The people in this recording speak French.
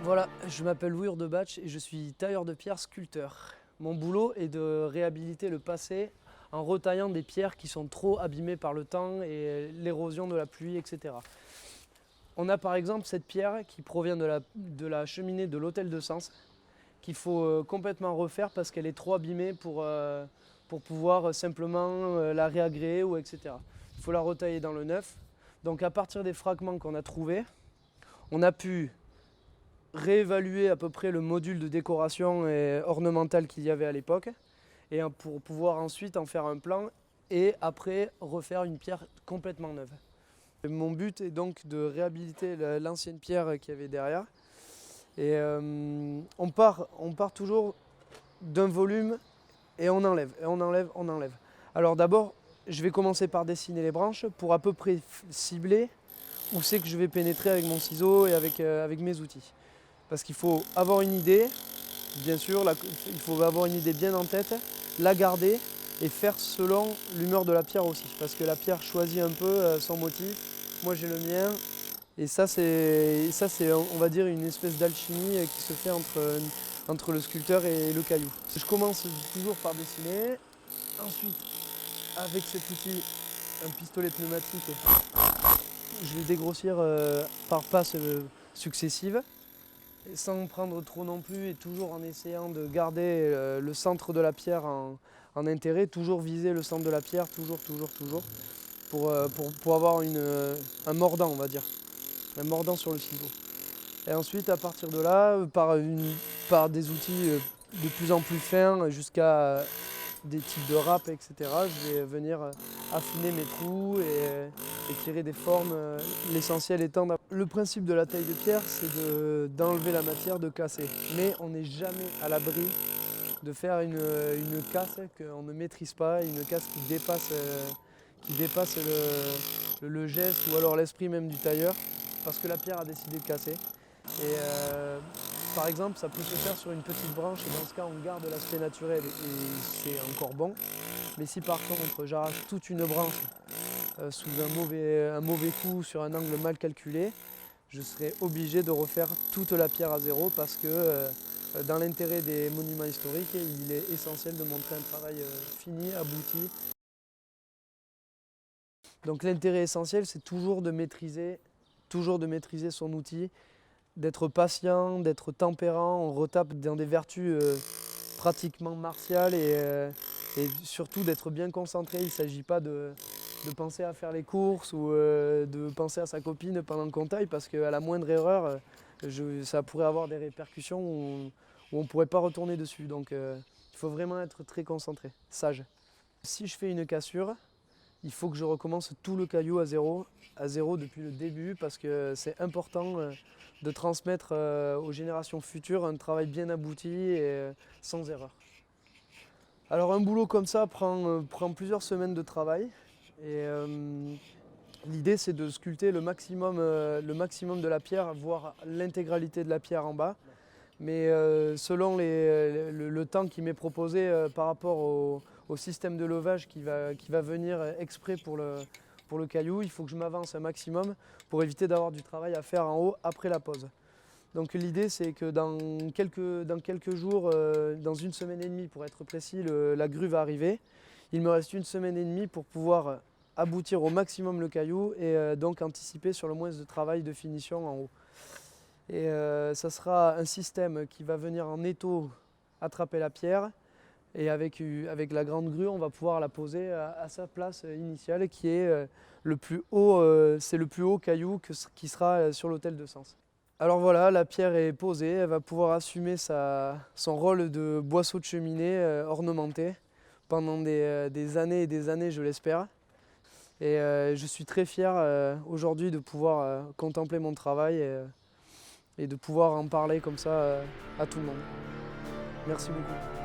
Voilà, je m'appelle Louis Urdebach et je suis tailleur de pierre sculpteur. Mon boulot est de réhabiliter le passé en retaillant des pierres qui sont trop abîmées par le temps et l'érosion de la pluie, etc. On a par exemple cette pierre qui provient de la cheminée de l'hôtel de Sens, qu'il faut complètement refaire parce qu'elle est trop abîmée pour pouvoir simplement la réagréer ou etc. Il faut la retailler dans le neuf. Donc à partir des fragments qu'on a trouvés, on a pu réévaluer à peu près le module de décoration et ornementale qu'il y avait à l'époque et pour pouvoir ensuite en faire un plan et après refaire une pierre complètement neuve. Mon but est donc de réhabiliter l'ancienne pierre qu'il y avait derrière et on part toujours d'un volume et on enlève, et on enlève, on enlève. Alors d'abord, je vais commencer par dessiner les branches pour à peu près cibler où c'est que je vais pénétrer avec mon ciseau et avec mes outils. Parce qu'il faut avoir une idée, bien sûr, il faut avoir une idée bien en tête, la garder et faire selon l'humeur de la pierre aussi. Parce que la pierre choisit un peu son motif, moi j'ai le mien. Et ça c'est, on va dire, une espèce d'alchimie qui se fait entre le sculpteur et le caillou. Je commence toujours par dessiner, ensuite avec cet outil, un pistolet pneumatique, je vais dégrossir par passes successives, sans prendre trop non plus et toujours en essayant de garder le centre de la pierre en intérêt, toujours viser le centre de la pierre, toujours, pour avoir un mordant, on va dire, un mordant sur le ciseau. Et ensuite, à partir de là, par des outils de plus en plus fins jusqu'à des types de râpes, etc., je vais venir affiner mes trous et tirer des formes, l'essentiel étant... Le principe de la taille de pierre, c'est d'enlever la matière, de casser. Mais on n'est jamais à l'abri de faire une casse qu'on ne maîtrise pas, une casse qui dépasse le geste ou alors l'esprit même du tailleur, parce que la pierre a décidé de casser. Et par exemple, ça peut se faire sur une petite branche et dans ce cas, on garde l'aspect naturel et c'est encore bon. Mais si par contre, j'arrache toute une branche sous un mauvais coup, sur un angle mal calculé, je serai obligé de refaire toute la pierre à zéro parce que dans l'intérêt des monuments historiques, il est essentiel de montrer un travail fini, abouti. Donc l'intérêt essentiel, c'est toujours de maîtriser son outil, d'être patient, d'être tempérant. On retape dans des vertus pratiquement martiales et surtout d'être bien concentré. Il ne s'agit pas de penser à faire les courses ou de penser à sa copine pendant qu'on taille parce qu'à la moindre erreur, ça pourrait avoir des répercussions où on ne pourrait pas retourner dessus. Donc il faut vraiment être très concentré, sage. Si je fais une cassure, il faut que je recommence tout le caillou à zéro depuis le début parce que c'est important de transmettre aux générations futures un travail bien abouti et sans erreur. Alors un boulot comme ça prend plusieurs semaines de travail et l'idée c'est de sculpter le maximum de la pierre, voire l'intégralité de la pierre en bas. Mais selon le temps qui m'est proposé par rapport au système de levage qui va venir exprès pour le caillou, il faut que je m'avance un maximum pour éviter d'avoir du travail à faire en haut après la pause. Donc l'idée c'est que dans quelques jours, dans une semaine et demie pour être précis, la grue va arriver. Il me reste une semaine et demie pour pouvoir aboutir au maximum le caillou et donc anticiper sur le moins de travail de finition en haut. Et ça sera un système qui va venir en étau attraper la pierre et avec la grande grue on va pouvoir la poser à sa place initiale qui est le plus haut caillou qui sera sur l'hôtel de Sens. Alors voilà, la pierre est posée, elle va pouvoir assumer son rôle de boisseau de cheminée ornementé pendant des années et des années, je l'espère. Et je suis très fier aujourd'hui de pouvoir contempler mon travail et de pouvoir en parler comme ça à tout le monde. Merci beaucoup.